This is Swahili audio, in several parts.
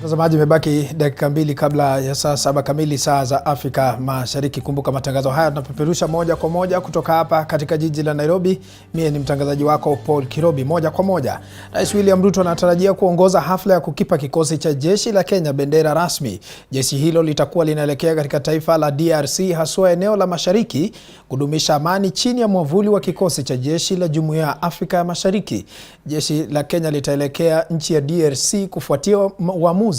Mtazamaji, imebaki dakika 2 kabla ya saa 7 kamili saa za Afrika Mashariki. Kumbuka matangazo haya tunapeperusha moja kwa moja kutoka hapa katika jiji la Nairobi. Mimi ni mtangazaji wako Paul Kirobi. Moja kwa moja, Rais William Ruto anatarajia kuongoza hafla ya kukipa kikosi cha jeshi la Kenya bendera rasmi. Jeshi hilo litakuwa linaelekea katika taifa la DRC, haswa eneo la Mashariki, kudumisha amani chini ya mwavuli wa kikosi cha jeshi la Jumuiya ya Afrika ya Mashariki. Jeshi la Kenya litaelekea nchi ya DRC kufuatia uamuzi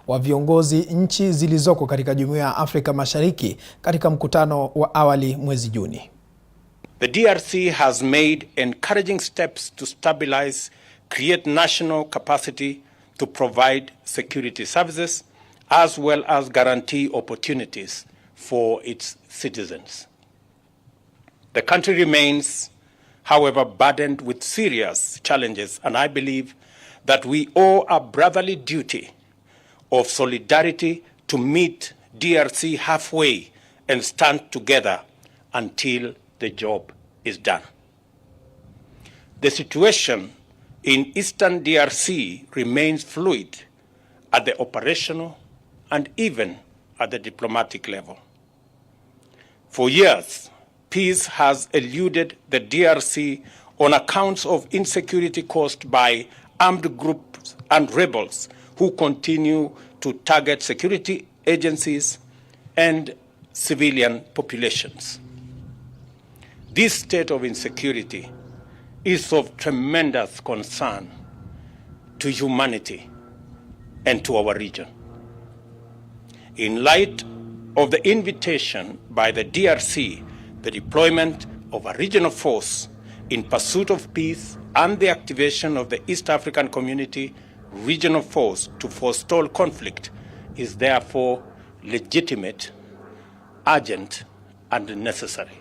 wa viongozi nchi zilizoko katika Jumuiya ya Afrika Mashariki katika mkutano wa awali mwezi Juni. The DRC has made encouraging steps to stabilize, create national capacity to provide security services, as well as guarantee opportunities for its citizens. The country remains, however, burdened with serious challenges, and I believe that we owe a brotherly duty of solidarity to meet DRC halfway and stand together until the job is done. The situation in eastern DRC remains fluid at the operational and even at the diplomatic level. For years, peace has eluded the DRC on accounts of insecurity caused by armed groups and rebels who continue to target security agencies and civilian populations. This state of insecurity is of tremendous concern to humanity and to our region. In light of the invitation by the DRC, the deployment of a regional force in pursuit of peace and the activation of the East African Community regional force to forestall conflict is therefore legitimate, urgent, and necessary.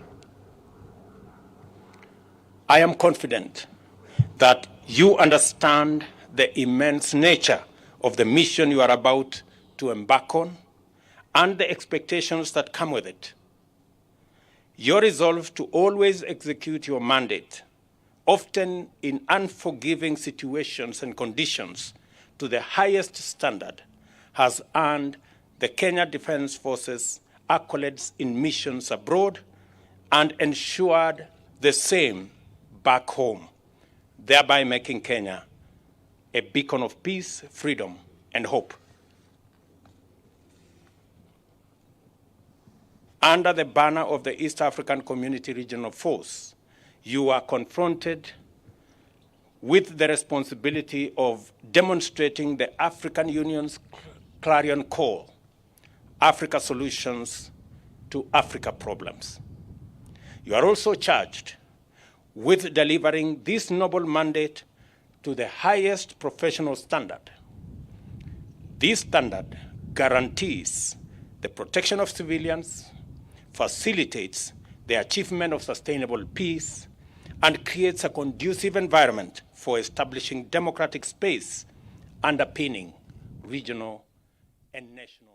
I am confident that you understand the immense nature of the mission you are about to embark on and the expectations that come with it. Your resolve to always execute your mandate, often in unforgiving situations and conditions, to the highest standard, has earned the Kenya Defence Forces accolades in missions abroad and ensured the same back home, thereby making Kenya a beacon of peace, freedom, and hope. Under the banner of the East African Community Regional Force, you are confronted with the responsibility of demonstrating the African Union's clarion call, Africa Solutions to Africa Problems. You are also charged with delivering this noble mandate to the highest professional standard. This standard guarantees the protection of civilians, facilitates the achievement of sustainable peace, and creates a conducive environment for establishing democratic space underpinning regional and national.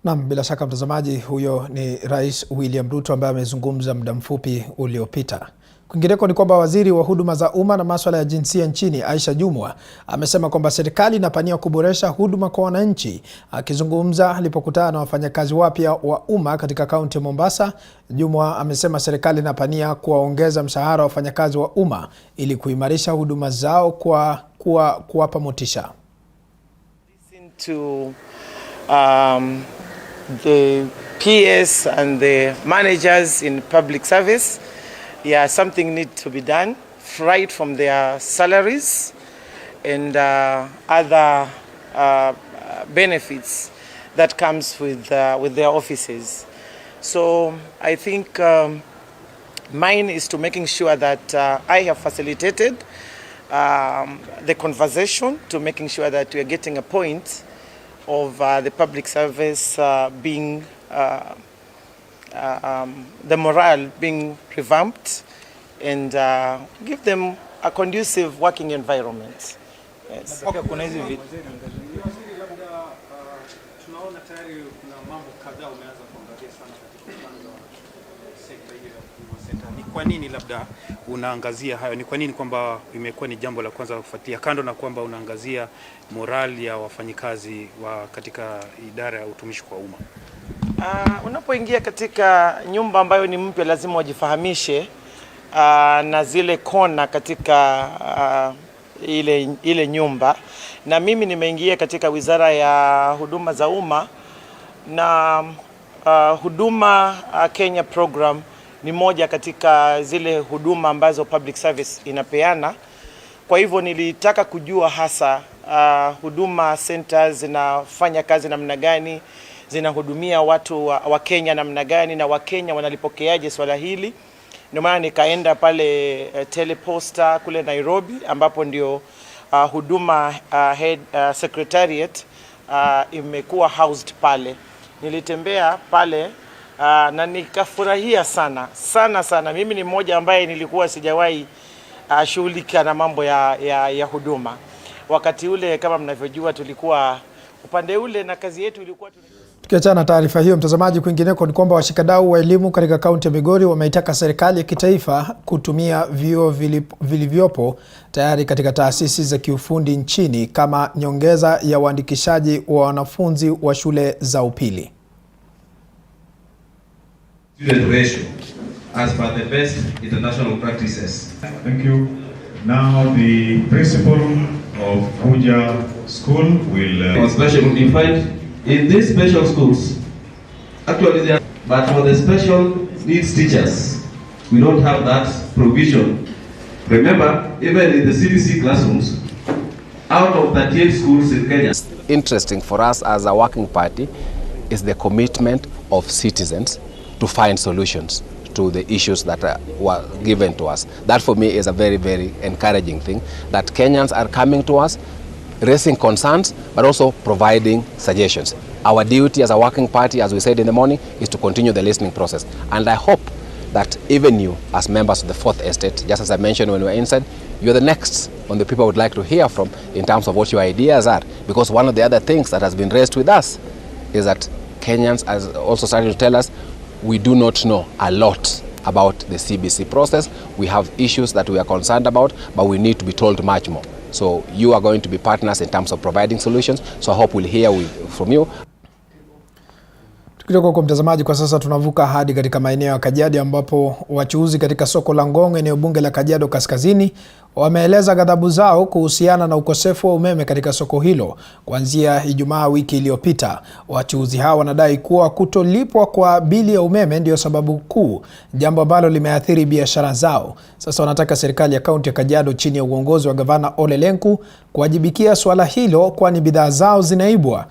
Naam, bila shaka mtazamaji, huyo ni Rais William Ruto ambaye amezungumza muda mfupi uliopita. Kwingineko ni kwamba waziri wa huduma za umma na masuala ya jinsia nchini Aisha Jumwa amesema kwamba serikali inapania kuboresha huduma kwa wananchi. Akizungumza alipokutana na wafanyakazi wapya wa umma katika kaunti ya Mombasa, Jumwa amesema serikali inapania kuwaongeza mshahara wa wafanyakazi wa umma ili kuimarisha huduma zao kwa kuwapa motisha. To the PS and the managers in public service, yeah, something needs to be done right from their salaries and other benefits that comes with their offices. So I think mine is to making sure that I have facilitated the conversation to making sure that we are getting a point of the public service being the morale being revamped and give them a conducive working environment. Yes. Ni kwa nini labda unaangazia hayo? Ni kwa nini kwamba imekuwa ni jambo la kwanza kufuatia, kando na kwamba unaangazia morali ya wafanyikazi katika idara ya utumishi kwa umma? Unapoingia katika nyumba ambayo ni mpya, lazima wajifahamishe na zile kona katika ile nyumba. Na mimi nimeingia katika Wizara ya Huduma za Umma, na Huduma Kenya program ni moja katika zile huduma ambazo public service inapeana. Kwa hivyo nilitaka kujua hasa huduma centers zinafanya kazi namna gani, zinahudumia watu wa Kenya namna gani, na Wakenya wanalipokeaje swala hili. Ndio maana nikaenda pale Teleposta kule Nairobi, ambapo ndio huduma head secretariat imekuwa housed pale. Nilitembea pale na nikafurahia sana. Mimi ni mmoja ambaye nilikuwa sijawahi shughulika na mambo ya huduma. Wakati ule, kama mnavyojua, tulikuwa upande ule na kazi yetu ilikuwa Tukiachana na taarifa hiyo, mtazamaji, kwingineko ni kwamba washikadau wa elimu katika kaunti ya Migori wameitaka serikali ya kitaifa kutumia vyuo vilivyopo tayari katika taasisi za kiufundi nchini kama nyongeza ya uandikishaji wa wanafunzi wa shule za upili. Student ratio as per the best international practices. Thank you. Now the principal of Kuja School will special defined in these special schools. Actually they are, but for the special needs teachers, we don't have that provision. Remember, even in the CBC classrooms, out of 38 schools in Kenya. Interesting for us as a working party is the commitment of citizens to find solutions to the issues that were given to us. That for me is a very, very encouraging thing, that Kenyans are coming to us, raising concerns, but also providing suggestions. Our duty as a working party, as we said in the morning, is to continue the listening process. And I hope that even you, as members of the Fourth Estate, just as I mentioned when we were inside, you're the next on the people I would like to hear from in terms of what your ideas are. Because one of the other things that has been raised with us is that Kenyans are also starting to tell us we do not know a lot about the CBC process. We have issues that we are concerned about, but we need to be told much more. So you are going to be partners in terms of providing solutions. So I hope we'll hear from you. Tukitoka kwa mtazamaji, kwa sasa tunavuka hadi katika maeneo ya Kajiado, ambapo wachuuzi katika soko la Ngong, eneo bunge la Kajiado Kaskazini, wameeleza ghadhabu zao kuhusiana na ukosefu wa umeme katika soko hilo kuanzia Ijumaa wiki iliyopita. Wachuuzi hao wanadai kuwa kutolipwa kwa bili ya umeme ndio sababu kuu, jambo ambalo limeathiri biashara zao. Sasa wanataka serikali ya kaunti ya Kajiado chini ya uongozi wa gavana Ole Lenku kuwajibikia swala hilo, kwani bidhaa zao zinaibwa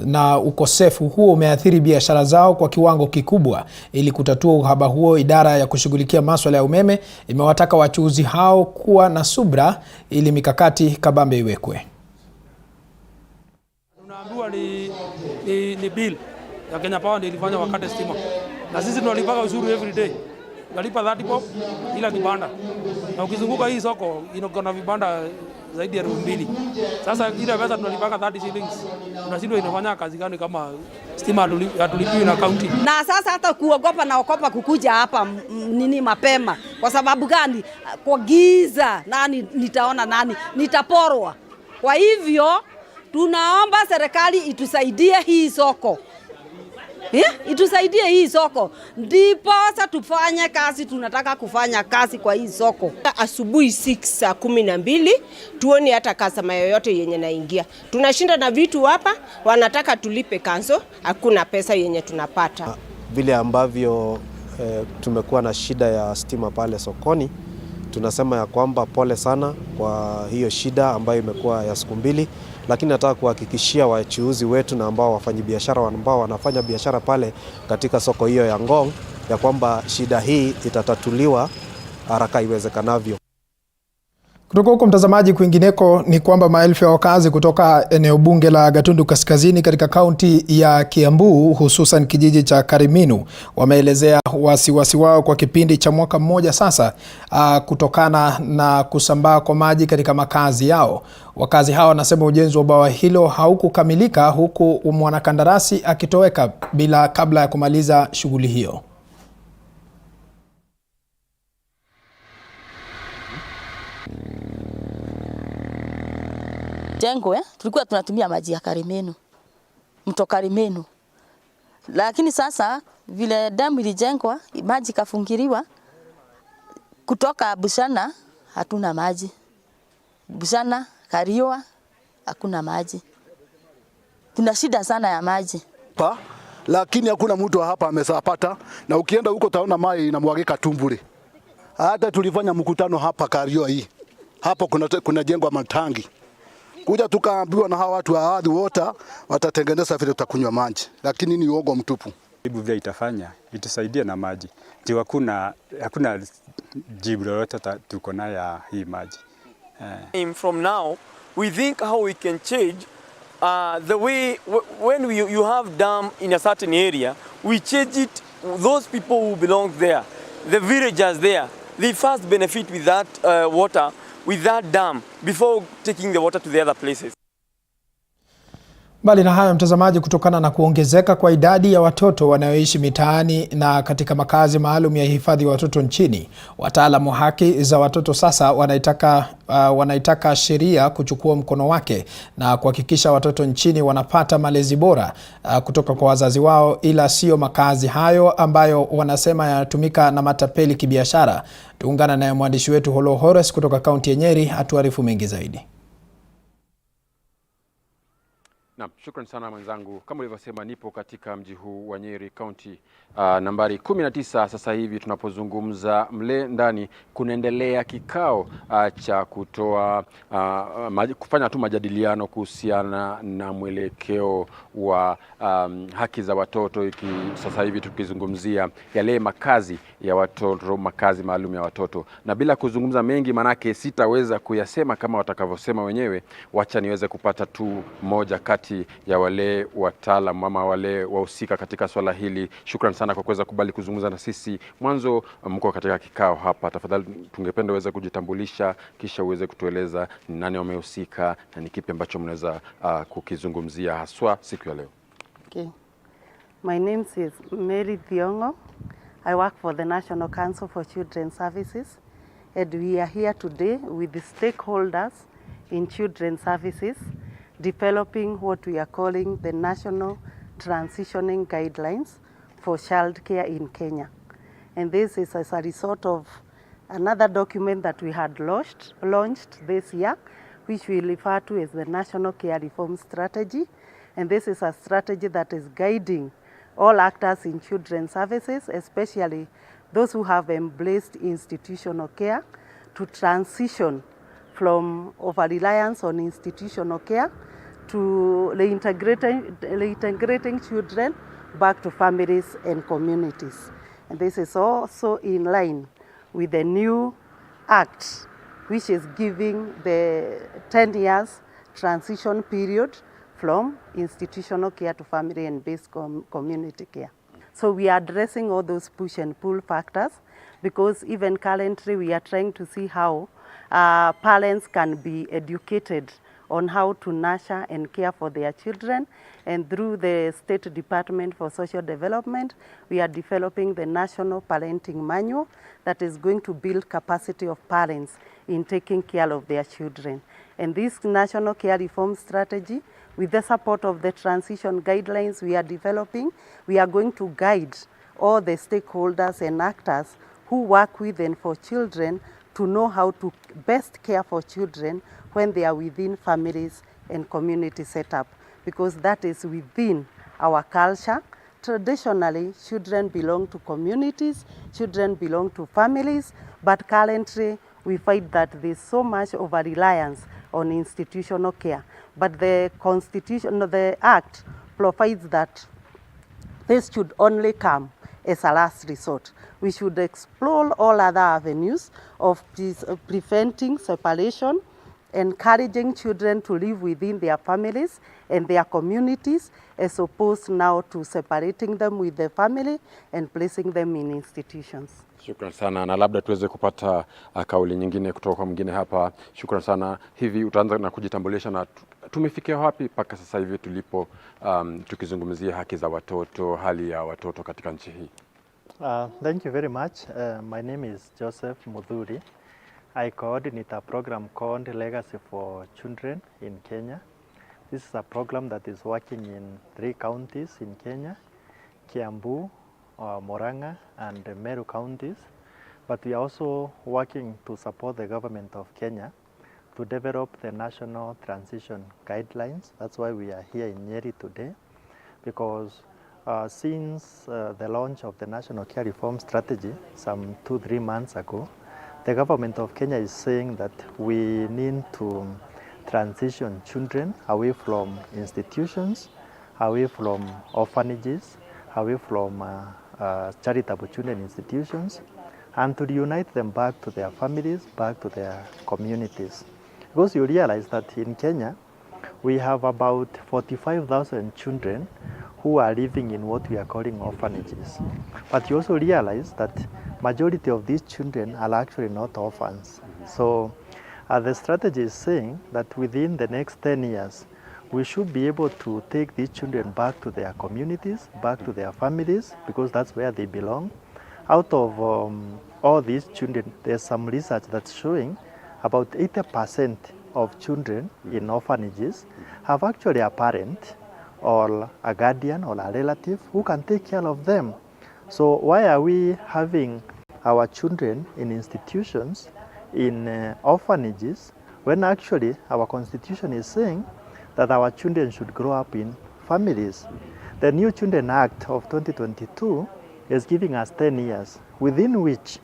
na ukosefu huo umeathiri biashara zao kwa kiwango kikubwa. Ili kutatua uhaba huo, idara ya kushughulikia masuala ya umeme imewataka wachuuzi hao kuwa na subra ili mikakati kabambe iwekwe. Tunaambiwa ni bill ya Kenya Power ndio ilifanya wakati stima, na sisi tunalipa ushuru every day. Tunalipa 30 bob ila kibanda, na ukizunguka hii soko ina vibanda zaidi ya 2,000. Sasa ile pesa tunalipaka 30 shillings, tunashindwa inafanya kazi gani kama stima hatulipiwi na county. Na sasa hata kuogopa naogopa kukuja hapa mapema. Kwa sababu gani? Kwa giza nani nitaona, nani nitaporwa. Kwa hivyo tunaomba serikali itusaidie hii soko. Itusaidie hii soko, ndipo sasa tufanye kazi. Tunataka kufanya kazi kwa hii soko. Asubuhi 6:12 tuone hata customer yoyote yenye naingia. Tunashinda na vitu hapa, wanataka tulipe kanzo, hakuna pesa yenye tunapata. Vile ambavyo tumekuwa na shida ya stima pale sokoni, tunasema ya kwamba pole sana kwa hiyo shida ambayo imekuwa ya siku mbili, lakini nataka kuhakikishia wachuuzi wetu na ambao wafanyabiashara ambao wanafanya biashara pale katika soko hiyo ya Ngong ya kwamba shida hii itatatuliwa haraka iwezekanavyo. Kutoka huko mtazamaji, kwingineko ni kwamba maelfu ya wakazi kutoka eneo bunge la Gatundu Kaskazini katika kaunti ya Kiambu, hususan kijiji cha Kariminu, wameelezea wasiwasi wao kwa kipindi cha mwaka mmoja sasa kutokana na kusambaa kwa maji katika makazi yao. Wakazi hao wanasema ujenzi wa bwawa hilo haukukamilika, huku mwanakandarasi akitoweka kabla ya kumaliza shughuli hiyo. ijengwe tulikuwa tunatumia maji ya Karimenu, mto Karimenu. Lakini sasa vile damu ilijengwa, maji kafungiriwa, kutoka Bushana hatuna maji. Bushana, Kariwa hakuna maji. Kuna shida sana ya maji. Lakini hakuna mtu hapa amesapata, na ukienda huko taona maji inamwagika tumbure. Hata tulifanya mkutano hapa Kariwa hii. Hapo kuna jengwa matangi. Kuja tukaambiwa na hawa watu wa Ardhi Water watatengeneza vile tutakunywa maji. Lakini ni uongo mtupu. Vile itafanya itusaidia na maji. Ndio hakuna jibu lolote tuko nayo ya hii maji. From now we think how we can change the way when you have dam in a certain area, we change it. Those people who belong there, the villagers there, they first benefit with that water, with that dam, before taking the water to the other places. Mbali na hayo mtazamaji, kutokana na kuongezeka kwa idadi ya watoto wanaoishi mitaani na katika makazi maalum ya hifadhi ya watoto nchini, wataalamu wa haki za watoto sasa wanaitaka sheria kuchukua mkono wake na kuhakikisha watoto nchini wanapata malezi bora kutoka kwa wazazi wao, ila sio makazi hayo ambayo wanasema yanatumika na matapeli kibiashara. Tuungana na mwandishi wetu Holo Horace kutoka kaunti ya Nyeri atuarifu mengi zaidi. Naam, shukrani sana mwenzangu. Kama ulivyosema, nipo katika mji huu wa Nyeri, kaunti nambari 19 sasa hivi tunapozungumza. Mle ndani kunaendelea kikao cha kutoa kufanya tu majadiliano kuhusiana na mwelekeo wa haki za watoto, sasa hivi tukizungumzia yale makazi ya watoto, makazi maalum ya watoto. Na bila kuzungumza mengi, manake sitaweza kuyasema kama watakavyosema wenyewe, wacha niweze kupata tu moja kati ya wale wataalamu ama wale wahusika katika swala hili. Shukrani sana kwa kuweza kubali kuzungumza na sisi. Mwanzo mko katika kikao hapa, tafadhali tungependa uweze kujitambulisha kisha uweze kutueleza ni nani wamehusika na ni kipi ambacho mnaweza kukizungumzia haswa siku ya leo. Okay. My name is Mary Thiongo. I work for the National Council for Children's Services, and we are here today with the stakeholders in children's services, developing what we are calling the National Transitioning Guidelines for Child Care in Kenya. And this is as a result of another document that we had launched this year, which we refer to as the National Care Reform Strategy. And this is a strategy that is guiding all actors in children's services, especially those who have embraced institutional care, to transition from over-reliance on institutional care to reintegrating children back to families and communities. And this is also in line with the new act, which is giving the 10 years transition period from institutional care to family and based community care. So we are addressing all those push and pull factors, because even currently we are trying to see how parents can be educated on how to nurture and care for their children. And through the State Department for Social Development, we are developing the National Parenting Manual that is going to build capacity of parents in taking care of their children. And this National Care Reform Strategy, with the support of the transition guidelines we are developing, we are going to guide all the stakeholders and actors who work with and for children to know how to best care for children when they are within families and community setup, because that is within our culture. Traditionally, children belong to communities, children belong to families, but currently we find that there's so much over-reliance on institutional care. But the Constitution, the Act provides that this should only come as a last resort. We should explore all other avenues of preventing separation, encouraging children to live within their families and their communities, as opposed now to separating them with the family and placing them in institutions. Shukrani sana, na labda tuweze kupata kauli nyingine kutoka kwa mwingine hapa. Shukrani sana. Hivi utaanza na kujitambulisha na tumefikia wapi mpaka sasa hivi tulipo tukizungumzia haki za watoto, hali ya watoto katika nchi hii? Thank you very much. My name is Joseph Mudhuri. I coordinate a program called Legacy for Children in Kenya. This is a program that is working in 3 counties in Kenya, Kiambu, Murang'a, and Meru counties. But we are also working to support the government of Kenya to develop the national transition guidelines. That's why we are here in Nyeri today, because since the launch of the National Care Reform Strategy some 2-3 months ago, the government of Kenya is saying that we need to transition children away from institutions, away from orphanages, away from charitable children institutions, and to reunite them back to their families, back to their communities. Because you realize that in Kenya, we have about 45,000 children who are living in what we are calling orphanages. But you also realize that majority of these children are actually not orphans. So the strategy is saying that within the next 10 years, we should be able to take these children back to their communities, back to their families, because that's where they belong. Out of all these children, there's some research that's showing about 80% of children in orphanages have actually a parent or a guardian or a relative who can take care of them. So why are we having our children in institutions, in orphanages, when actually our constitution is saying that our children should grow up in families? The New Children Act of 2022 is giving us 10 years within which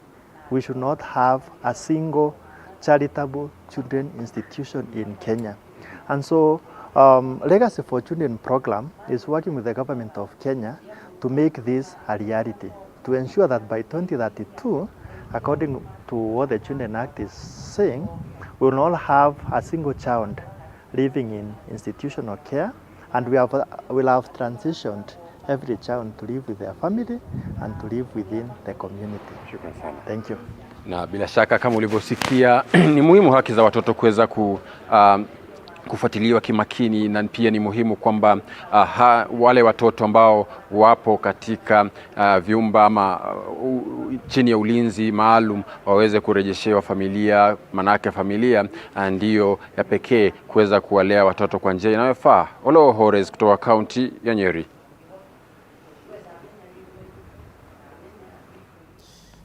we should not have a single charitable children institution in Kenya. And so Legacy for Children program is working with the government of Kenya to make this a reality, to ensure that by 2032, according to what the Children Act is saying, we will not have a single child living in institutional care, and we will have transitioned every child to live with their family and to live within the community. Thank you. Na bila shaka kama ulivyosikia ni muhimu haki za watoto kuweza kufuatiliwa kimakini, na pia ni muhimu kwamba wale watoto ambao wapo katika vyumba ama chini ya ulinzi maalum waweze kurejeshewa familia, manake familia ndiyo ya pekee kuweza kuwalea watoto kwa njia inayofaa. Olo Hores kutoka kaunti ya Nyeri.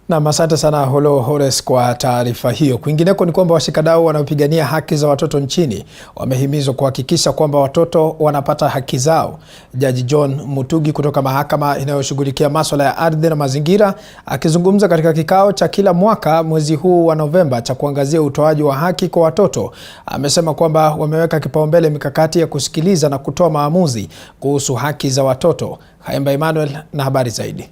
Na asante sana Holo Hores kwa taarifa hiyo. Kwingineko ni kwamba washikadau wanaopigania haki za watoto nchini wamehimizwa kuhakikisha kwamba watoto wanapata haki zao. Jaji John Mutugi kutoka mahakama inayoshughulikia masuala ya ardhi na mazingira, akizungumza katika kikao cha kila mwaka mwezi huu wa Novemba cha kuangazia utoaji wa haki kwa watoto, amesema kwamba wameweka kipaumbele mikakati ya kusikiliza na kutoa maamuzi kuhusu haki za watoto. Haemba Emmanuel na habari zaidi.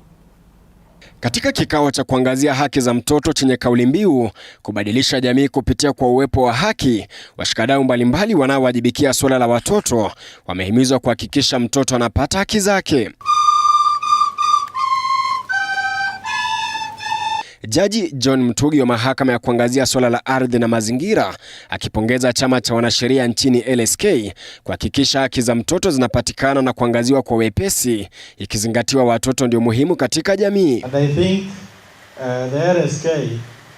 Katika kikao cha kuangazia haki za mtoto chenye kauli mbiu kubadilisha jamii kupitia kwa uwepo wa haki, washikadau mbalimbali wanaowajibikia suala la watoto wamehimizwa kuhakikisha mtoto anapata haki zake. Jaji John Mutugi wa mahakama ya kuangazia suala la ardhi na mazingira akipongeza chama cha wanasheria nchini LSK kuhakikisha haki za mtoto zinapatikana na kuangaziwa kwa wepesi, ikizingatiwa watoto ndio muhimu katika jamii. And I think the LSK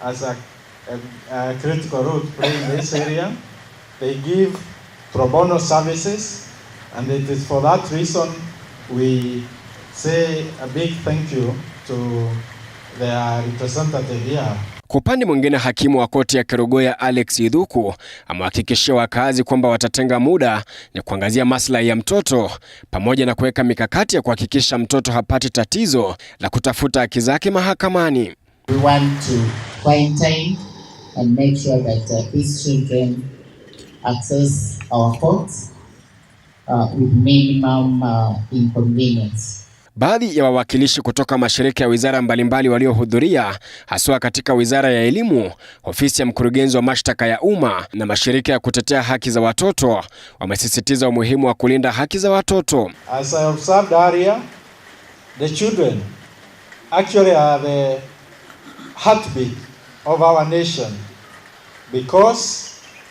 as a critical role to play in this area. They give pro bono services, and it is for that reason we say a big thank you to their representative here. Kwa upande mwingine, hakimu wa koti ya Kerugoya Alex Idhuku amewahakikishia wakazi kwamba watatenga muda na kuangazia maslahi ya mtoto pamoja na kuweka mikakati ya kuhakikisha mtoto hapati tatizo la kutafuta haki zake mahakamani. We want to find time and make sure that these children access our courts with minimum inconvenience. Baadhi ya wawakilishi kutoka mashirika ya wizara mbalimbali waliohudhuria, haswa katika wizara ya elimu, ofisi ya mkurugenzi wa mashtaka ya umma na mashirika ya kutetea haki za watoto, wamesisitiza umuhimu wa kulinda haki za watoto. As I observed earlier, the children actually are the heartbeat of our nation, because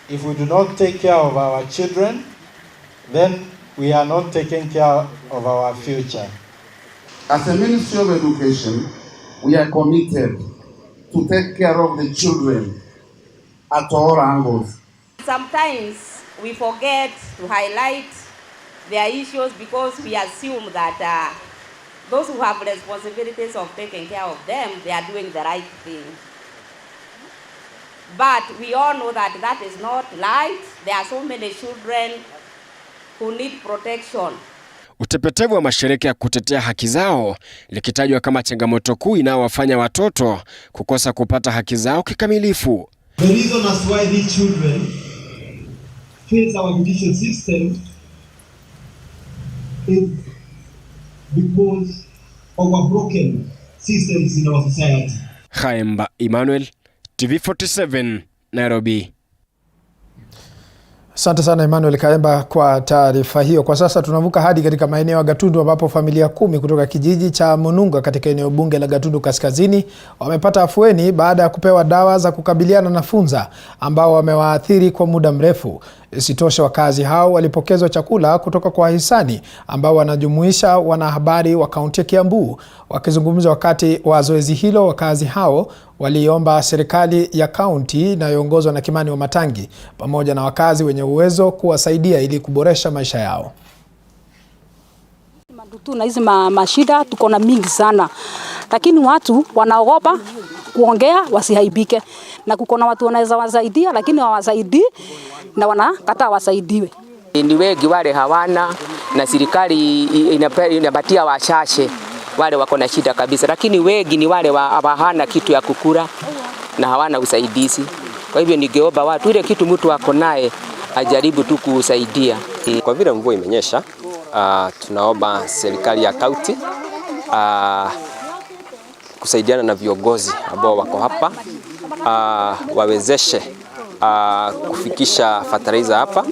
if we do not take care of our children, then we are not taking care of our future. As a Ministry of Education, we are committed to take care of the children at all angles. Sometimes we forget to highlight their issues because we assume that those who have responsibilities of taking care of them, they are doing the right thing. But we all know that that is not right. There are so many children who need protection. Utepetevu wa mashirika ya kutetea haki zao likitajwa kama changamoto kuu inayowafanya watoto kukosa kupata haki zao kikamilifu. The reason as why these children face our judicial system is because of our broken systems in our society. Khaemba Emmanuel, TV47, Nairobi. Asante sana Emmanuel Kaemba kwa taarifa hiyo. Kwa sasa tunavuka hadi katika maeneo ya Gatundu ambapo familia 10 kutoka kijiji cha Mununga katika eneo bunge la Gatundu Kaskazini wamepata afueni baada ya kupewa dawa za kukabiliana na funza ambao wamewaathiri kwa muda mrefu. Isitoshe, wakazi hao walipokezwa chakula kutoka kwa wahisani ambao wanajumuisha wanahabari wa kaunti ya Kiambu. Wakizungumza wakati wa zoezi hilo, wakazi hao waliomba serikali ya kaunti inayoongozwa na Kimani wa Matangi pamoja na wakazi wenye uwezo kuwasaidia ili kuboresha maisha yao. Na hizi mashida tuko na mingi sana, lakini watu wanaogopa kuongea wasihaibike, na kuko na watu wanaweza wasaidia lakini hawasaidii na wanakataa wasaidiwe. Ni wengi wale hawana, na serikali inapatia wachache wale wako na shida kabisa, lakini wengi ni wale hana kitu ya kukula na hawana usaidizi. Kwa hivyo ningeomba watu ile kitu mtu wako naye ajaribu tu kusaidia. Kwa vile mvua imenyesha, tunaomba serikali ya kaunti kusaidiana na viongozi ambao wako hapa, wawezeshe kufikisha fertilizer hapa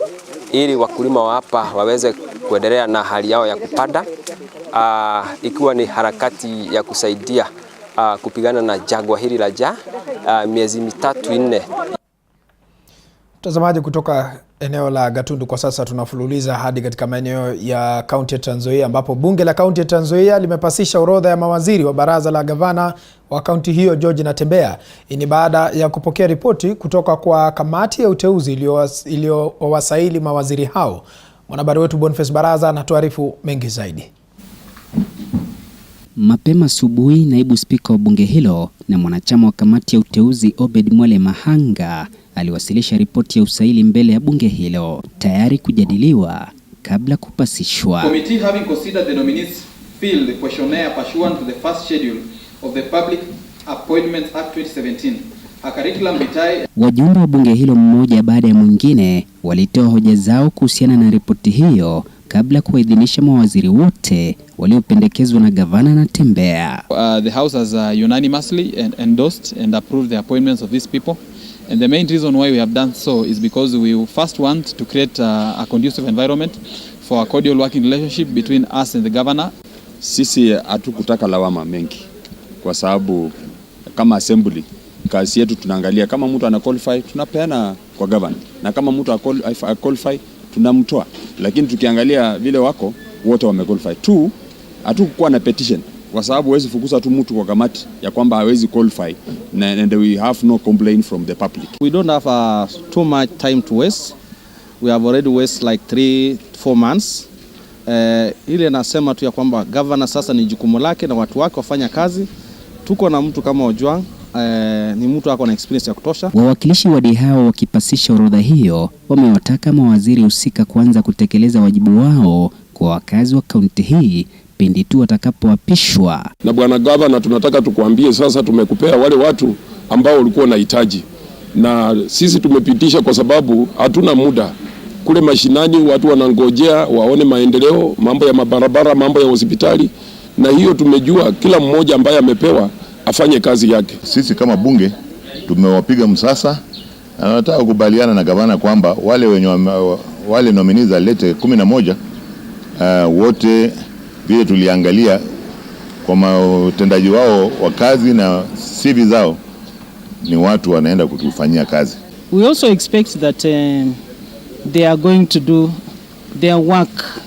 ili wakulima wa hapa waweze kuendelea na hali yao ya kupanda, ikiwa ni harakati ya kusaidia kupigana na jangwa hili la njaa miezi 3-4. Mtazamaji, kutoka eneo la Gatundu kwa sasa tunafululiza hadi katika maeneo ya kaunti ya Trans Nzoia ambapo bunge la kaunti ya Trans Nzoia limepasisha orodha ya mawaziri wa baraza la gavana wa kaunti hiyo George Natembeya. Hii ni baada ya kupokea ripoti kutoka kwa kamati ya uteuzi iliyowasaili mawaziri hao. Mwanahabari wetu Boniface Baraza anatuarifu mengi zaidi. Mapema asubuhi, naibu spika wa bunge hilo na mwanachama wa kamati ya uteuzi Obed Mwale Mahanga aliwasilisha ripoti ya usaili mbele ya bunge hilo tayari kujadiliwa kabla kupasishwa. Committee having considered the nominees filled the questionnaire pursuant to the first schedule of the Public Appointments Act 2017. A curriculum vitae. Wajumbe wa bunge hilo mmoja baada ya mwingine walitoa hoja zao kuhusiana na ripoti hiyo kabla kuidhinisha mawaziri wote waliopendekezwa na gavana Natembeya. The House has unanimously endorsed and approved the appointments of these people. And the main reason why we have done so is because we first want to create a conducive environment for a cordial working relationship between us and the governor. Sisi hatukutaka lawama mengi kwa sababu kama assembly kazi yetu tunaangalia kama mtu ana qualify tunapeana kwa governor, na kama mtu a qualify tunamtoa, lakini tukiangalia vile wako wote wame qualify tu, hatukuwa na petition kwa sababu huwezi fukuza tu mtu kwa kamati ya kwamba hawezi qualify, and we have no complaint from the public. We don't have too much time to waste. We have already wasted like 3-4 months. Ile nasema tu ya kwamba governor sasa ni jukumu lake na watu wake wafanya kazi. Tuko na mtu kama Ojwang, ni mtu ako na experience ya kutosha. Wawakilishi wadi hao wakipasisha orodha hiyo wamewataka mawaziri husika kuanza kutekeleza wajibu wao kwa wakazi wa kaunti hii pindi tu watakapoapishwa. Na bwana gavana, tunataka tukuambie sasa tumekupea wale watu ambao ulikuwa unahitaji, na sisi tumepitisha kwa sababu hatuna muda. Kule mashinani watu wanangojea waone maendeleo, mambo ya mabarabara, mambo ya hospitali, na hiyo tumejua kila mmoja ambaye amepewa afanye kazi yake. Sisi kama bunge tumewapiga msasa, na nataka kukubaliana na gavana kwamba wale nominees alete 11 wote vile tuliangalia kwa utendaji wao wa kazi na CV zao ni watu wanaenda kutufanyia kazi. We also expect that they are going to do their work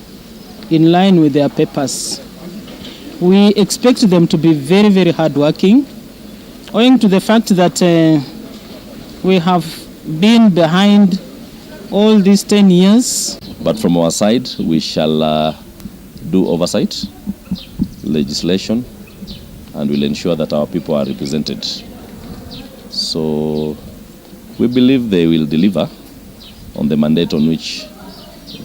in line with their papers. We expect them to be very, very hardworking, owing to the fact that we have been behind all these 10 years. But from our side, we shall do oversight, legislation, and we'll ensure that our people are represented. So we believe they will deliver on the mandate on which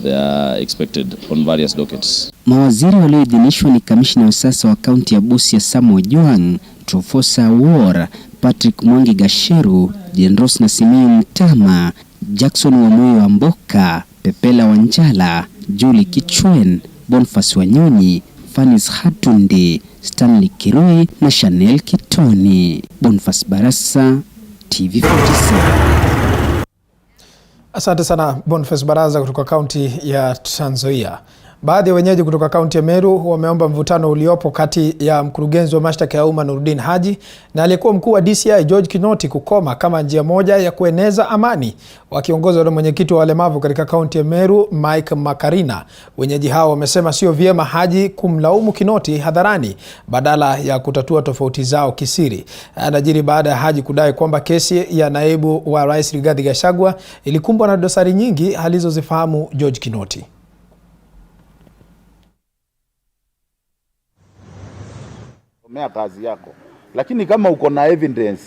they are expected on various dockets. Mawaziri walioidhinishwa ni kamishna wa sasa wa kaunti ya Busia Samuel Juang, Trofosa War, Patrick Mwangi Gasheru, Jenros na Simiyu Mtama, Jackson Wamuyu wa Mboka, Pepela Wanjala, Julie Kichwen, Boniface Wanyonyi, Fanis Hatundi, Stanley Kirui na Chanel Kitoni. Boniface Barasa, TV47. Asante sana Boniface Baraza kutoka kaunti ya Trans Nzoia. Baadhi ya wenyeji kutoka kaunti ya Meru wameomba mvutano uliopo kati ya mkurugenzi wa mashtaka ya umma Nuruddin Haji na aliyekuwa mkuu wa DCI George Kinoti kukoma kama njia moja ya kueneza amani. Wakiongozwa na mwenyekiti wa walemavu katika kaunti ya Meru Mike Makarina, wenyeji hao wamesema sio vyema Haji kumlaumu Kinoti hadharani badala ya kutatua tofauti zao kisiri. Anajiri baada ya Haji kudai kwamba kesi ya naibu wa Rais Rigathi Gachagua ilikumbwa na dosari nyingi alizozifahamu George Kinoti. Mea kazi yako, lakini kama uko na evidence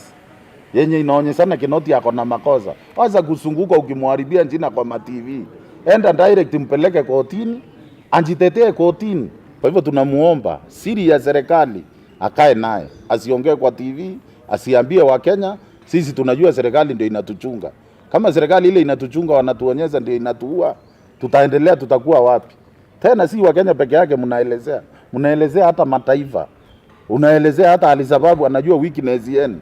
yenye inaonyeshana Kinoti yako na makosa, waza kusunguka ukimharibia jina kwa ma-TV. Enda direct mpeleke kotini, anjitetee kotini. Kwa hivyo tunamuomba siri ya serikali akae naye, asiongee kwa TV, asiambie Wakenya. Sisi tunajua serikali ndio inatuchunga. Kama serikali ile inatuchunga wanatuonyesha ndio inatuua, tutaendelea, tutakuwa wapi? Tena si Wakenya peke yake mnaelezea hata mataifa. Unaelezea hata alisababu anajua weakness yenu.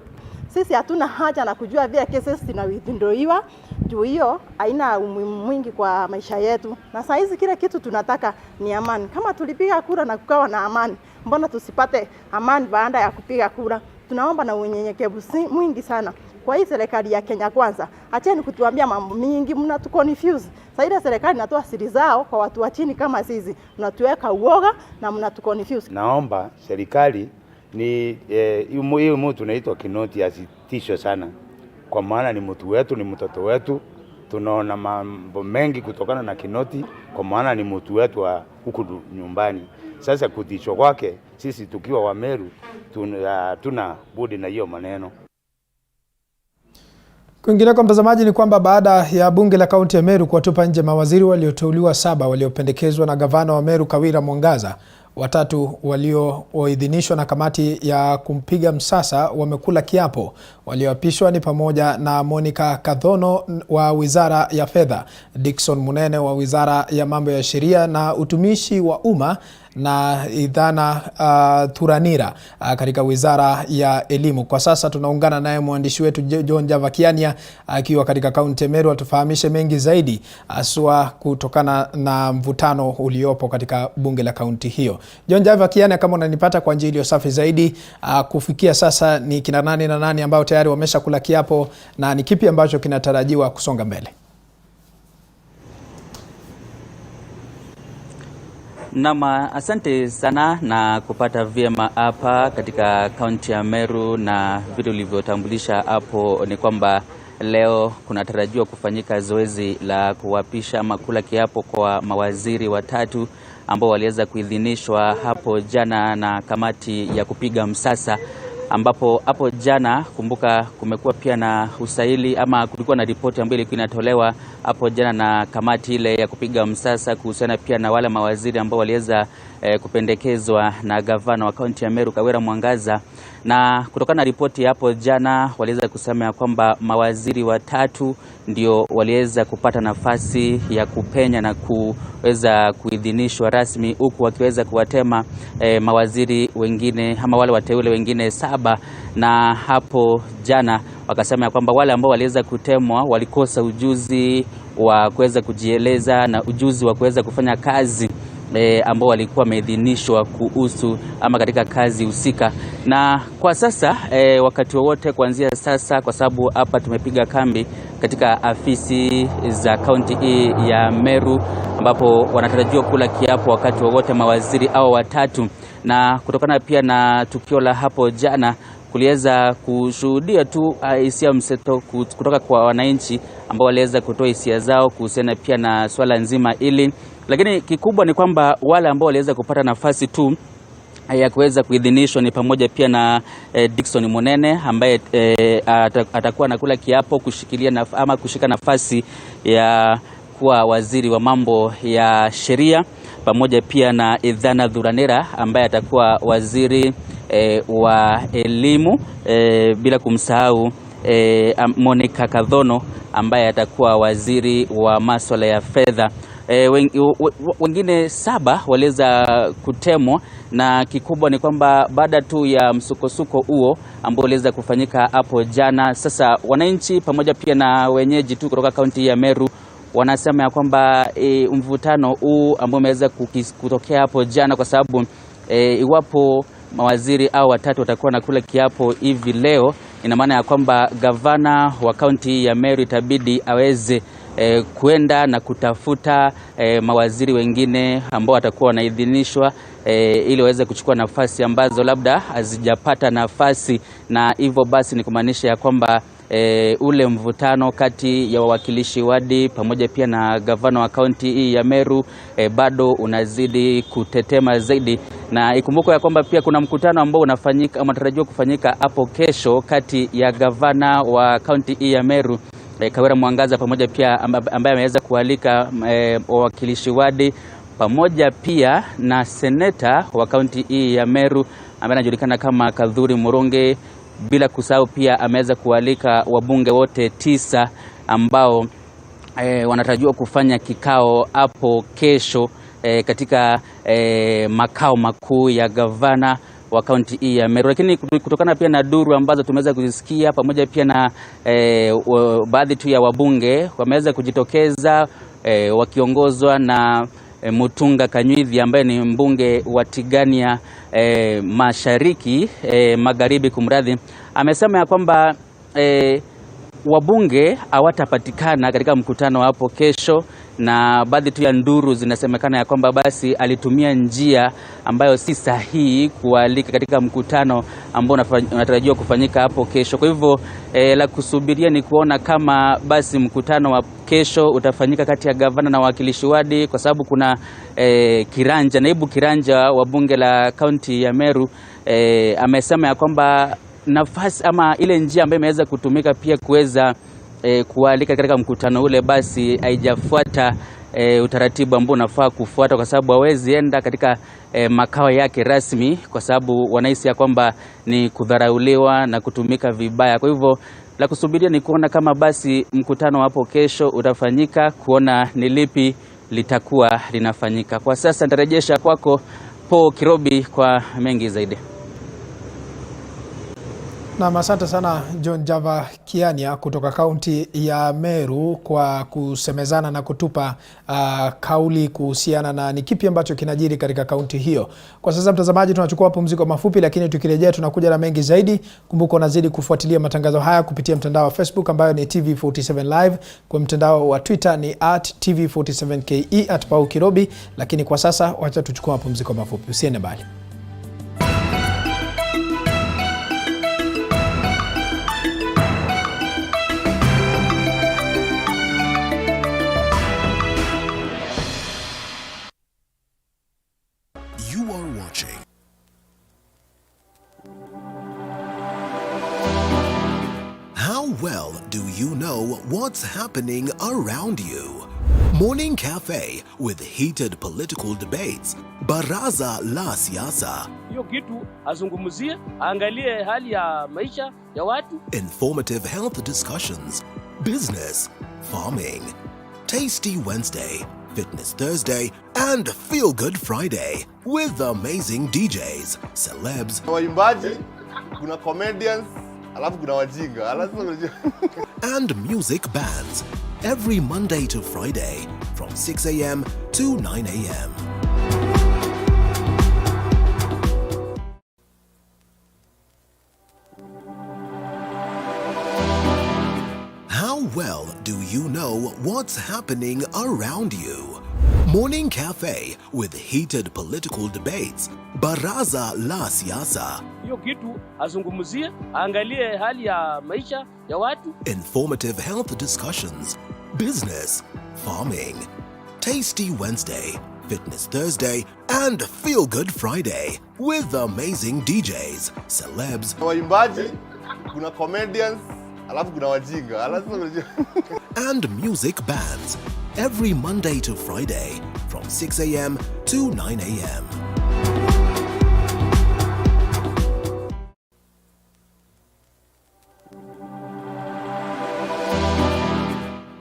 Sisi hatuna haja na kujua vile cases zinawithdrawiwa, juu hiyo haina umuhimu mwingi kwa maisha yetu. Na saa hizi kile kitu tunataka ni amani. Kama tulipiga kura na kukawa na amani, mbona tusipate amani baada ya kupiga kura? Tunaomba na unyenyekevu mwingi sana kwa hii serikali ya Kenya Kwanza. Acheni kutuambia mambo mingi, mnatuconfuse. Sasa ile serikali inatoa siri zao kwa watu wa chini kama sisi. Mnatuweka uoga na mnatuconfuse. Naomba serikali ni huyu mtu anaitwa Kinoti asitishwe sana. Kwa maana ni mtu wetu, ni mtoto wetu. Tunaona mambo mengi kutokana na Kinoti, kwa maana ni mtu wetu wa huku nyumbani. Sasa kutishwa kwake, sisi tukiwa wa Meru tuna budi na hiyo maneno. Kwingineko mtazamaji, ni kwamba baada ya bunge la kaunti ya Meru kuwatupa nje mawaziri walioteuliwa 7 waliopendekezwa na gavana wa Meru Kawira Mwangaza, 3 walioidhinishwa na kamati ya kumpiga msasa wamekula kiapo. Walioapishwa ni pamoja na Monica Kadhono wa Wizara ya Fedha, Dickson Munene wa Wizara ya Mambo ya Sheria na Utumishi wa Umma na Idhana Thuranira katika Wizara ya Elimu. Kwa sasa tunaungana naye mwandishi wetu John Javakiania akiwa katika kaunti ya Meru atufahamishe mengi zaidi aswa kutokana na mvutano uliopo katika bunge la kaunti hiyo. John Javakiania, kama unanipata kwa njia iliyo safi zaidi, kufikia sasa ni kina nani na nani ambao tayari wamesha kula kiapo na ni kipi ambacho kinatarajiwa kusonga mbele? Nama, asante sana na kupata vyema hapa katika kaunti ya Meru, na vile ulivyotambulisha hapo ni kwamba leo kunatarajiwa kufanyika zoezi la kuwapisha ama kula kiapo kwa mawaziri 3 ambao waliweza kuidhinishwa hapo jana na kamati ya kupiga msasa, ambapo hapo jana kumbuka kumekuwa pia na usaili ama kulikuwa na ripoti ambayo ilikuwa inatolewa hapo jana na kamati ile ya kupiga msasa kuhusiana pia na wale mawaziri ambao waliweza kupendekezwa na gavana wa kaunti ya Meru Kawira Mwangaza. Na kutokana na ripoti hapo jana waliweza kusema kwamba mawaziri 3 ndio waliweza kupata nafasi ya kupenya na kuweza kuidhinishwa rasmi, huku wakiweza kuwatema mawaziri wengine ama wale wateule wengine 7. Na hapo jana wakasema kwamba wale ambao waliweza kutemwa walikosa ujuzi wa kuweza kujieleza na ujuzi wa kuweza kufanya kazi ambao walikuwa wameidhinishwa kuhusu ama katika kazi husika. Na kwa sasa wakati wowote kuanzia sasa, kwa sababu hapa tumepiga kambi katika afisi za kaunti hii ya Meru, ambapo wanatarajiwa kula kiapo wakati wowote mawaziri au 3. Na kutokana pia na tukio la hapo jana, kuliweza kushuhudia tu hisia mseto kutoka kwa wananchi ambao waliweza kutoa hisia zao kuhusiana pia na swala nzima hili, lakini kikubwa ni kwamba wale ambao waliweza kupata nafasi tu ya kuweza kuidhinishwa ni pamoja pia na Dickson Monene ambaye atakuwa anakula kiapo kushikilia ama kushika nafasi ya kuwa waziri wa mambo ya sheria, pamoja pia na Idhana Dhuranera ambaye atakuwa waziri wa elimu, bila kumsahau Monica Kadhono ambaye atakuwa waziri wa masuala ya fedha. Wengine 7 waliweza kutemwa, na kikubwa ni kwamba baada tu ya msukosuko huo ambao uliweza kufanyika hapo jana, sasa wananchi pamoja pia na wenyeji tu kutoka kaunti ya Meru wanasema ya kwamba mvutano huu ambao umeweza kutokea hapo jana, kwa sababu iwapo mawaziri au watatu watakuwa na kula kiapo hivi leo, ina maana ya kwamba gavana wa kaunti ya Meru itabidi aweze kuenda na kutafuta mawaziri wengine ambao watakuwa wanaidhinishwa ili waweze kuchukua nafasi ambazo labda hazijapata nafasi, na hivyo basi ni kumaanisha ya kwamba ule mvutano kati ya wawakilishi wadi pamoja pia na gavana wa kaunti hii ya Meru bado unazidi kutetema zaidi. Na ikumbuko ya kwamba pia kuna mkutano ambao unatarajiwa kufanyika hapo kesho kati ya gavana wa kaunti hii ya Meru Kawira Mwangaza pamoja pia ambaye ameweza kualika wawakilishi wadi pamoja pia na seneta wa kaunti hii ya Meru ambaye anajulikana kama Kadhuri Muronge, bila kusahau pia ameweza kualika wabunge wote 9 ambao wanatarajiwa kufanya kikao hapo kesho katika makao makuu ya gavana wa kaunti hii ya Meru. Lakini kutokana pia na duru ambazo tumeweza kuzisikia pamoja pia na baadhi tu ya wabunge wameweza kujitokeza wakiongozwa na Mutunga Kanywithi ambaye ni mbunge wa Tigania Mashariki Magharibi kumradhi, amesema ya kwamba wabunge hawatapatikana katika mkutano hapo kesho, na baadhi tu ya nduru zinasemekana ya kwamba basi alitumia njia ambayo si sahihi kualika katika mkutano ambao unatarajiwa kufanyika hapo kesho. Kwa hivyo la kusubiria ni kuona kama basi mkutano wa kesho utafanyika kati ya gavana na wawakilishi wadi, kwa sababu kuna naibu kiranja wa bunge la kaunti ya Meru amesema ya kwamba nafasi ama ile njia ambayo imeweza kutumika pia kuweza kualika katika mkutano ule basi haijafuata utaratibu ambao unafaa kufuata, kwa sababu hawezi enda katika makao yake rasmi, kwa sababu wanahisi ya kwamba ni kudharauliwa na kutumika vibaya. Kwa hivyo la kusubiria ni kuona kama basi mkutano hapo kesho utafanyika, kuona ni lipi litakuwa linafanyika. Kwa sasa nitarejesha kwako Paul Kirobi kwa mengi zaidi. Na asante sana John Java Kiania kutoka kaunti ya Meru kwa kusemezana na kutupa kauli kuhusiana na ni kipi ambacho kinajiri katika kaunti hiyo. Kwa sasa mtazamaji, tunachukua pumziko mafupi, lakini tukirejea tunakuja na mengi zaidi. Kumbuka unazidi kufuatilia matangazo haya kupitia mtandao wa Facebook ambayo ni TV47 Live, kwa mtandao wa Twitter ni @TV47KE @Paul Kirobi, lakini kwa sasa wacha tuchukue pumziko mafupi. Usiende mbali. Well, do you know what's happening around you? Morning Cafe with heated political debates. Baraza la siasa. Hiyo kitu azungumzie, angalie hali ya maisha ya watu. Informative health discussions. Business, farming. Tasty Wednesday, Fitness Thursday, and Feel Good Friday with amazing DJs, celebs, waimbaji, kuna comedians, alafu kuna wajinga, and music bands every Monday to Friday from 6 a.m. to 9 a.m. How well do you know what's happening around you? Morning Cafe with heated political debates. Baraza la Siasa. Hiyo kitu azungumzie, angalie hali ya maisha ya watu. Informative health discussions. Business, farming. Tasty Wednesday, Fitness Thursday, and Feel Good Friday with amazing DJs, celebs, waimbaji, kuna comedians, alafu kuna wajinga, and music bands every Monday to Friday from 6 a.m. to 9 a.m.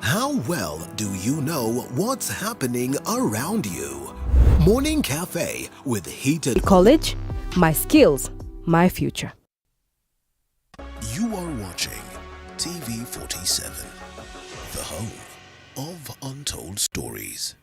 How well do you know what's happening around you? Morning Cafe with heated college, my skills, my future. You are watching TV 47, the home of untold stories.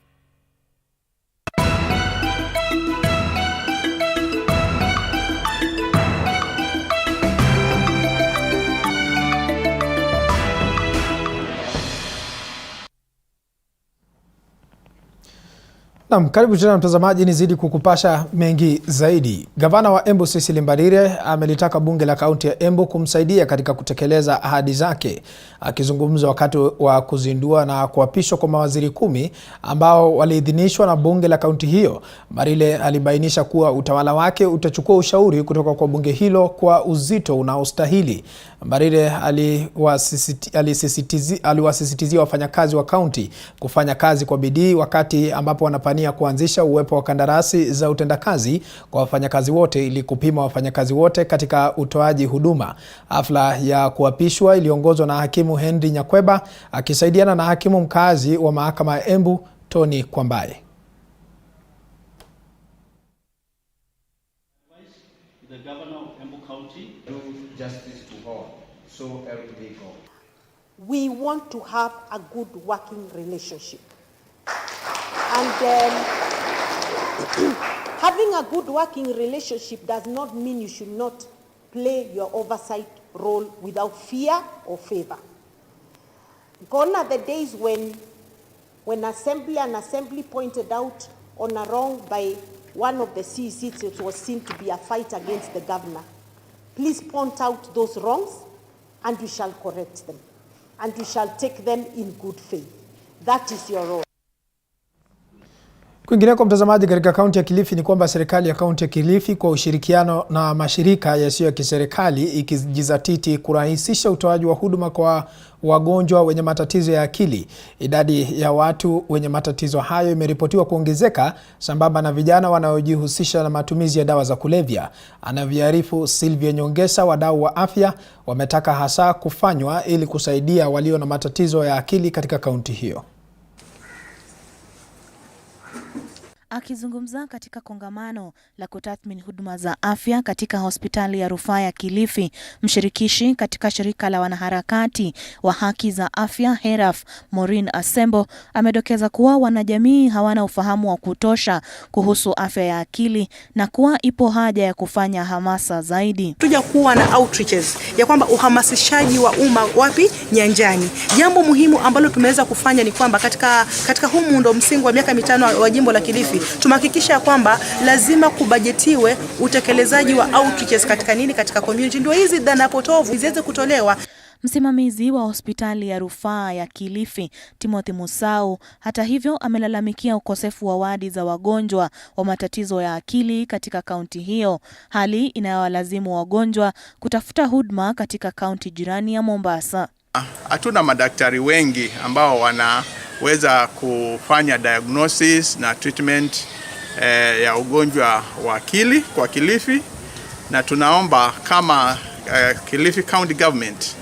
Naam, karibu tena mtazamaji, nizidi kukupasha mengi zaidi. Gavana wa Embu Cecily Mbarire amelitaka bunge la kaunti ya Embu kumsaidia katika kutekeleza ahadi zake. Akizungumza wakati wa kuzindua na kuapishwa kwa mawaziri 10 ambao waliidhinishwa na bunge la kaunti hiyo, Mbarire alibainisha kuwa utawala wake utachukua ushauri kutoka kwa bunge hilo kwa uzito unaostahili. Mbarire aliwasisitizia wafanyakazi wa kaunti kufanya kazi kwa bidii wakati ambapo wanapania kuanzisha uwepo wa kandarasi za utendakazi kwa wafanyakazi wote ili kupima wafanyakazi wote katika utoaji huduma. Hafla ya kuapishwa iliongozwa na hakimu Henry Nyakweba akisaidiana na hakimu mkazi wa mahakama ya Embu Tony Kwambaye. The governor of Embu County do justice to all. So every day go. We want to have a good working relationship. And having a good working relationship does not mean you should not play your oversight role without fear or favor. Gone are the days when an assembly pointed out on a wrong by one of the CECs, it was seen to be a fight against the governor. Please point out those wrongs and we shall correct them. And we shall take them in good faith. That is your role. Kwingineko mtazamaji, katika kaunti ya Kilifi ni kwamba serikali ya kaunti ya Kilifi kwa ushirikiano na mashirika yasiyo ya kiserikali ikijizatiti kurahisisha utoaji wa huduma kwa wagonjwa wenye matatizo ya akili. Idadi ya watu wenye matatizo hayo imeripotiwa kuongezeka sambamba na vijana wanaojihusisha na matumizi ya dawa za kulevya. Anavyoarifu Sylvia Nyongesa, wadau wa afya wametaka hasa kufanywa ili kusaidia walio na matatizo ya akili katika kaunti hiyo. Akizungumza katika kongamano la kutathmini huduma za afya katika hospitali ya rufaa ya Kilifi, mshirikishi katika shirika la wanaharakati wa haki za afya HERAF, Maureen Asembo, amedokeza kuwa wanajamii hawana ufahamu wa kutosha kuhusu afya ya akili na kuwa ipo haja ya kufanya hamasa zaidi. Tuja kuwa na outreaches ya kwamba uhamasishaji wa umma wapi nyanjani. Jambo muhimu ambalo tumeweza kufanya ni kwamba katika huu muundo msingi wa miaka 5 wa jimbo la Kilifi tumehakikisha kwamba lazima kubajetiwe utekelezaji wa outreaches katika community, ndio hizi dhana potovu ziweze kutolewa. Msimamizi wa hospitali ya rufaa ya Kilifi, Timothy Musau, hata hivyo amelalamikia ukosefu wa wadi za wagonjwa wa matatizo ya akili katika kaunti hiyo, hali inayowalazimu wagonjwa kutafuta huduma katika kaunti jirani ya Mombasa. Hatuna madaktari wengi ambao wanaweza kufanya diagnosis na treatment ya ugonjwa wa akili kwa Kilifi, na tunaomba kama Kilifi County Government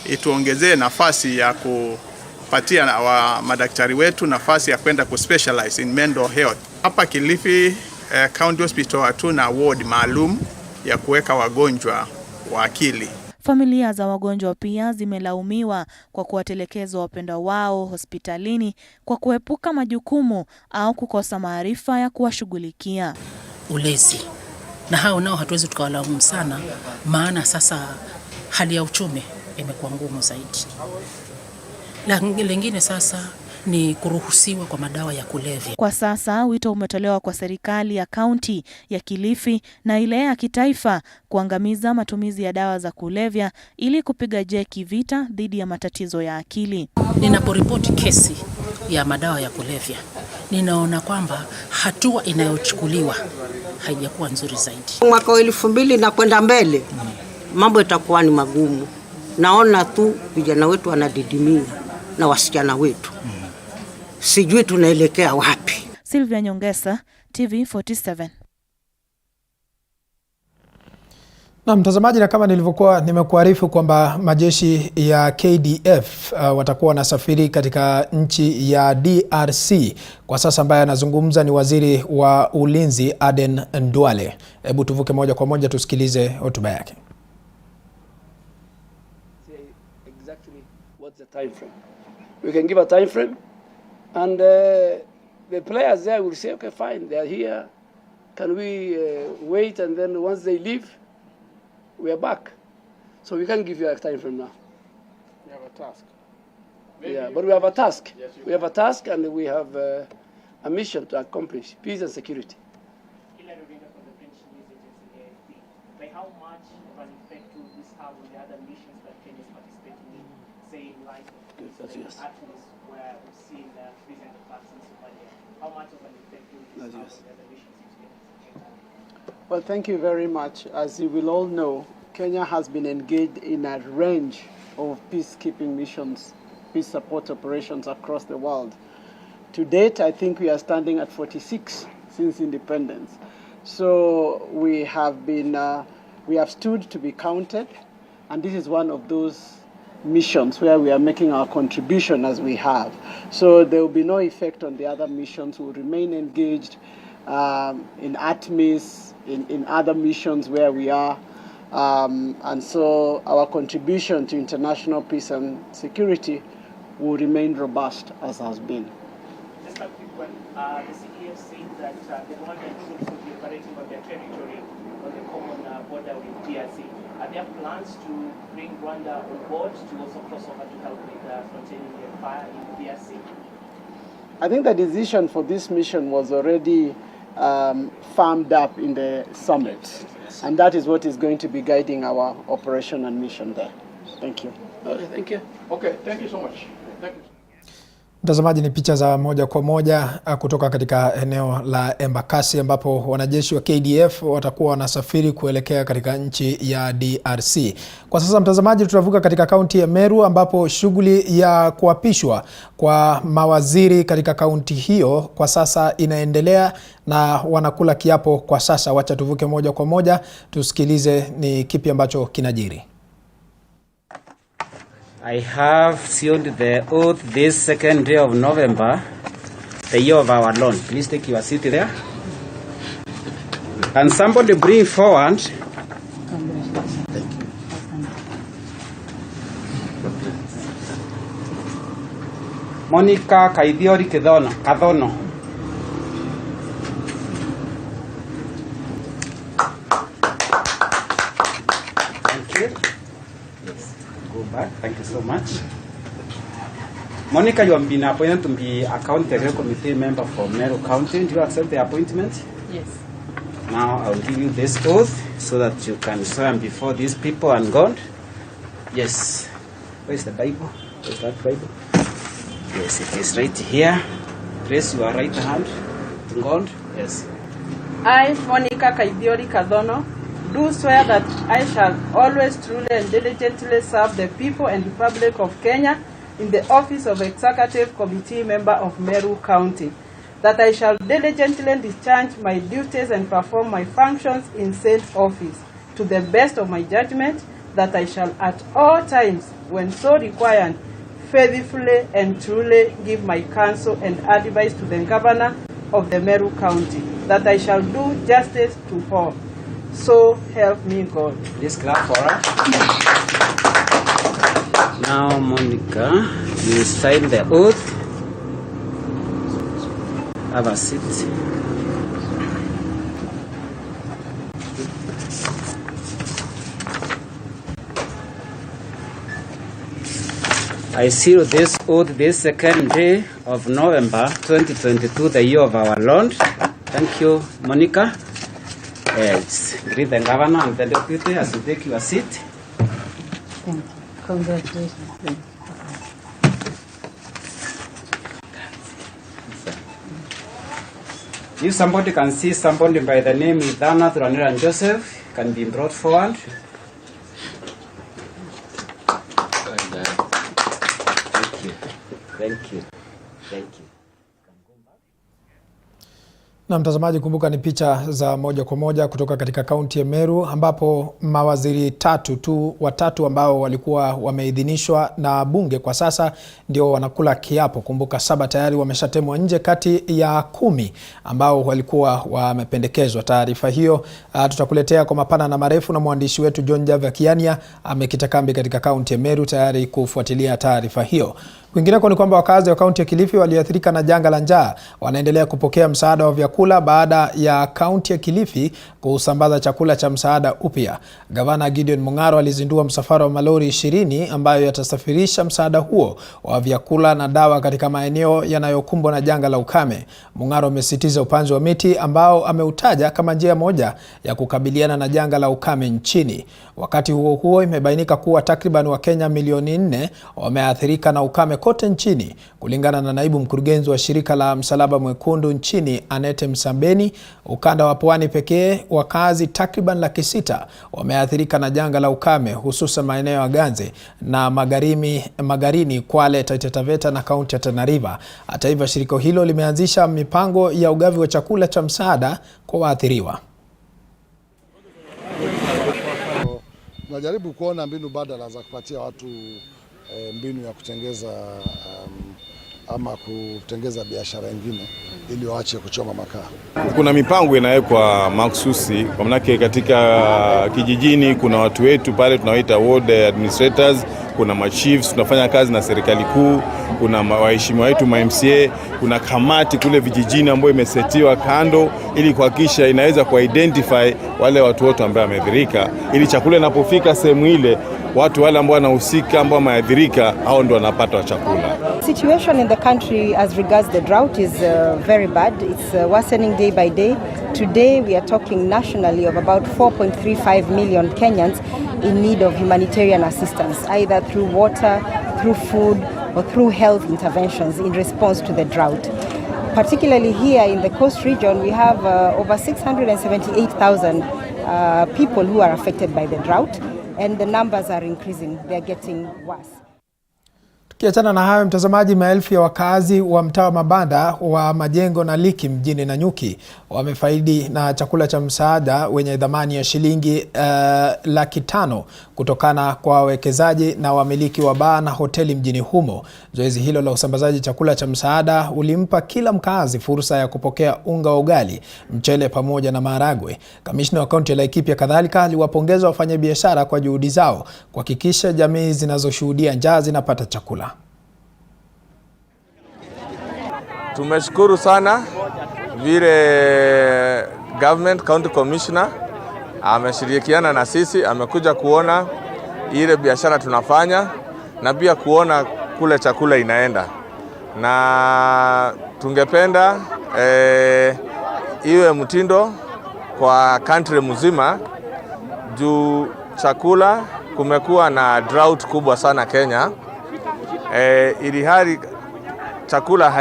ituongezee nafasi ya kupatia madaktari wetu nafasi ya kwenda kuspecialize in mental health. Hapa Kilifi County Hospital hatuna ward maalum ya kuweka wagonjwa wa akili. Familia za wagonjwa pia zimelaumiwa kwa kuwatelekeza wapendwa wao hospitalini kwa kuepuka majukumu au kukosa maarifa ya kuwashughulikia. Ulezi. Na hao nao hatuwezi tukawalaumu sana, maana sasa hali ya uchumi imekuwa ngumu zaidi. Lingine sasa ni kuruhusiwa kwa madawa ya kulevya. Kwa sasa wito umetolewa kwa serikali ya kaunti ya Kilifi na ile ya kitaifa kuangamiza matumizi ya dawa za kulevya ili kupiga jeki vita dhidi ya matatizo ya akili. Ninaporipoti kesi ya madawa ya kulevya, ninaona kwamba hatua inayochukuliwa haijakuwa nzuri zaidi. Mwaka 2000 na kwenda mbele, mambo itakuwa ni magumu. Naona tu vijana wetu wanadidimia na wasichana wetu. Sijui tunaelekea wapi. Sylvia Nyongesa, TV47. Na mtazamaji, na kama nilivyokuwa nimekuarifu kwamba majeshi ya KDF watakuwa wanasafiri katika nchi ya DRC. Kwa sasa ambaye anazungumza ni waziri wa ulinzi Aden Ndwale. Hebu tuvuke moja kwa moja tusikilize hotuba yake. Exactly what's the time frame? We can give a time frame and the players there will say, okay, fine, they are here. Can we wait, and then once they leave, we are back. So we can't give you a time from now. We have a task. Yeah, but we have a task. Yes, we have a task, and we have a mission to accomplish: peace and security. By how much of an effect will this have on the other missions that Kenya is participating in, say in light of Yes. Artemis, where we've seen recent attacks in Somalia? How much of an effect will this have on the other missions? Well, thank you very much. As you will all know, Kenya has been engaged in a range of peacekeeping missions, peace support operations across the world. To date, I think we are standing at 46 since independence. So we have stood to be counted, and this is one of those missions where we are making our contribution as we have. So there will be no effect on the other missions. We'll remain engaged in Artemis, in other missions where we are. And so our contribution to international peace and security will remain robust as has been. Just a quick one. The CDF said that the Rwandan troops will be operating on their territory on the common border with DRC. Are there plans to bring Rwanda on board to also cross over to help with containing the fire in DRC? I think the decision for this mission was already firmed up in the summit, and that is what is going to be guiding our operation and mission there. Thank you. Okay, thank you. Okay, thank you so much. Thank you. Mtazamaji, ni picha za moja kwa moja kutoka katika eneo la Embakasi ambapo wanajeshi wa KDF watakuwa wanasafiri kuelekea katika nchi ya DRC. Kwa sasa mtazamaji, tutavuka katika kaunti ya Meru ambapo shughuli ya kuapishwa kwa mawaziri katika kaunti hiyo kwa sasa inaendelea na wanakula kiapo kwa sasa. Wacha tuvuke moja kwa moja tusikilize ni kipi ambacho kinajiri. I have sealed the oath this 2nd day of November, the year of our Lord. Please take your seat there. And somebody bring forward. Monica Kaidhiori Kadhono. Thank you. Yes. Go back. Thank you so much. Monica, you have been appointed to be a county committee member for Meru County. Do you accept the appointment? Yes. Now I will give you this oath so that you can swear before these people and God. Yes. Where's the Bible? Where's that Bible? Yes, it is right here. Raise your right hand to God. Yes. I, Monica Kaidhiori Kadhono, do swear that I shall always truly and diligently serve the people and Republic of Kenya in the office of Executive Committee Member of Meru County, that I shall diligently discharge my duties and perform my functions in said office to the best of my judgment, that I shall at all times, when so required, faithfully and truly give my counsel and advice to the Governor of the Meru County, that I shall do justice to all. So help me God. Please clap for her. Now, Monica, you sign the oath. Have a seat. I seal this oath this second day of November 2022, the year of our Lord. Thank you, Monica. Greet the governor and the deputy as you take your seat. Thank you. Congratulations. Thank you. If somebody can see somebody by the name Idana, Thuranira and Joseph, can be brought forward. Thank you. Thank you. Thank you. Na mtazamaji, kumbuka ni picha za moja kwa moja kutoka katika kaunti ya Meru, ambapo mawaziri watatu ambao walikuwa wameidhinishwa na bunge kwa sasa ndio wanakula kiapo. Kumbuka 7 tayari wameshatemwa nje kati ya 10 ambao walikuwa wamependekezwa. Taarifa hiyo tutakuletea kwa mapana na marefu, na mwandishi wetu John Javakiania amekita kambi katika kaunti ya Meru tayari kufuatilia taarifa hiyo. Kwingineko ni kwamba wakazi wa kaunti ya Kilifi walioathirika na janga la njaa wanaendelea kupokea msaada wa vyakula baada ya kaunti ya Kilifi kusambaza chakula cha msaada upya. Gavana Gideon Mung'aro alizindua msafara wa malori 20 ambayo yatasafirisha msaada huo wa vyakula na dawa katika maeneo yanayokumbwa na janga la ukame. Mung'aro amesisitiza upanzi wa miti ambao ameutaja kama njia moja ya kukabiliana na janga la ukame nchini. Wakati huo huo, imebainika kuwa takriban Wakenya milioni 4 wameathirika na ukame kote nchini. Kulingana na naibu mkurugenzi wa shirika la Msalaba Mwekundu nchini Anete Msambeni, ukanda wa Pwani pekee wakazi takriban 600,000 wameathirika na janga la ukame, hususan maeneo ya Ganze na Magarini, Kwale, Taita Taveta na kaunti ya Tana River. Hata hivyo, shirika hilo limeanzisha mipango ya ugavi wa chakula cha msaada kwa waathiriwa. Tunajaribu kuona mbinu badala za kupatia watu mbinu ya kutengeza ama kutengeza biashara nyingine ili waache kuchoma makaa. Kuna mipango inawekwa mahususi, kwa maana katika kijijini kuna watu wetu pale tunawaita ward administrators, kuna machiefs, tunafanya kazi na serikali kuu, kuna waheshimiwa wetu MCA, kuna kamati kule vijijini ambayo imesetiwa kando ili kuhakikisha inaweza kuidentify wale watu wote ambao wameathirika, ili chakula inapofika sehemu ile watu wale ambao wanahusika ambao wameathirika hao ndio wanapata chakula. Situation in the country as regards the drought is very bad. It's worsening day by day. Today we are talking nationally of about 4.35 million Kenyans in need of humanitarian assistance, either through water, through food, or through health interventions in response to the drought. Particularly here in the coast region, we have over 678,000 people who are affected by the drought, and the numbers are increasing. They are getting worse. Tukiachana na hayo, mtazamaji, maelfu ya wakazi wa mtaa wa mabanda wa Majengo na Liki mjini Nanyuki wamefaidi na chakula cha msaada wenye dhamani ya shilingi 500,000 kutokana kwa wawekezaji na wamiliki wa baa na hoteli mjini humo. Zoezi hilo la usambazaji chakula cha msaada ulimpa kila mkazi fursa ya kupokea unga wa ugali, mchele pamoja na maharagwe. Kamishna wa kaunti ya Laikipia kadhalika aliwapongeza wafanyabiashara kwa juhudi zao kuhakikisha jamii zinazoshuhudia njaa zinapata chakula. Tumeshukuru sana vile government county commissioner ameshirikiana na sisi, amekuja kuona ile biashara tunafanya na pia kuona kule chakula inaenda, na tungependa iwe mtindo kwa country mzima juu chakula kumekuwa na drought kubwa sana Kenya. Ili hali chakula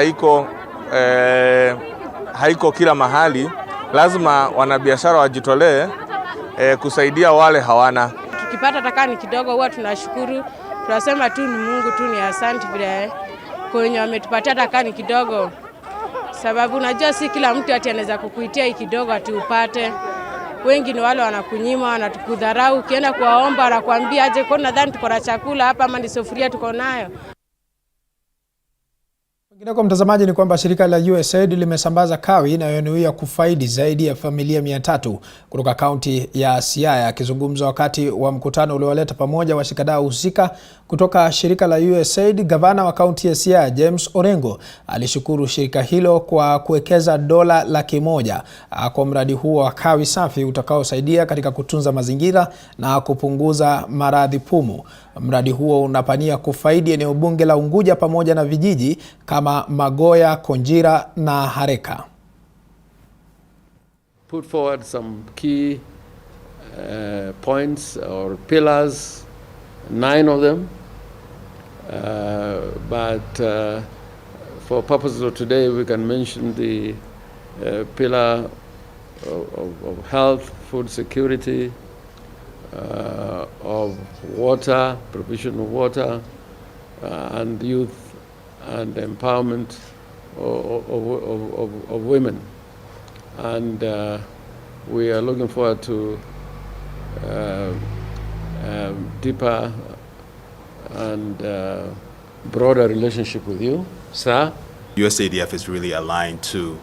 haiko kila mahali, lazima wanabiashara wajitolee kusaidia wale hawana. Tukipata takani kidogo huwa tunashukuru, tunasema tu ni Mungu tu, ni asante vile kwenye ametupatia takani kidogo, sababu unajua si kila mtu ati anaweza kukuitia hii kidogo ati upate. Wengi ni wale wanakunyima, wanatukudharau, ukienda kuwaomba wanakuambia aje, kwa nadhani tuko na chakula hapa ama ni sufuria tuko nayo. Kwa mtazamaji ni kwamba shirika la USAID limesambaza kawi inayonuia kufaidi zaidi ya familia 300 kutoka kaunti ya Siaya. Akizungumza wakati wa mkutano uliowaleta pamoja washikadau husika kutoka shirika la USAID, gavana wa kaunti ya Siaya James Orengo alishukuru shirika hilo kwa kuwekeza dola $100,000 kwa mradi huo wa kawi safi utakaosaidia katika kutunza mazingira na kupunguza maradhi pumu. Mradi huo unapania kufaidi eneo bunge la Unguja pamoja na vijiji kama Magoya, Konjira na Hareka. Put forward some key points or pillars, 9 of them, but for purposes of today we can mention the pillar of health, food security, of water, provision of water, and youth and empowerment of women. And we are looking forward to deeper and broader relationship with you, sir. USAIDF is really aligned to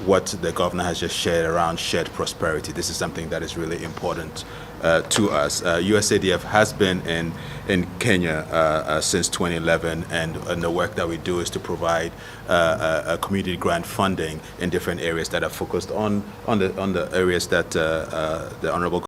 what the governor has just shared around shared prosperity. This is something that is really important to us. USAIDF has been in Kenya since 2011, and the work that we do is to provide community grant funding in different areas that are focused on the areas that the Honorable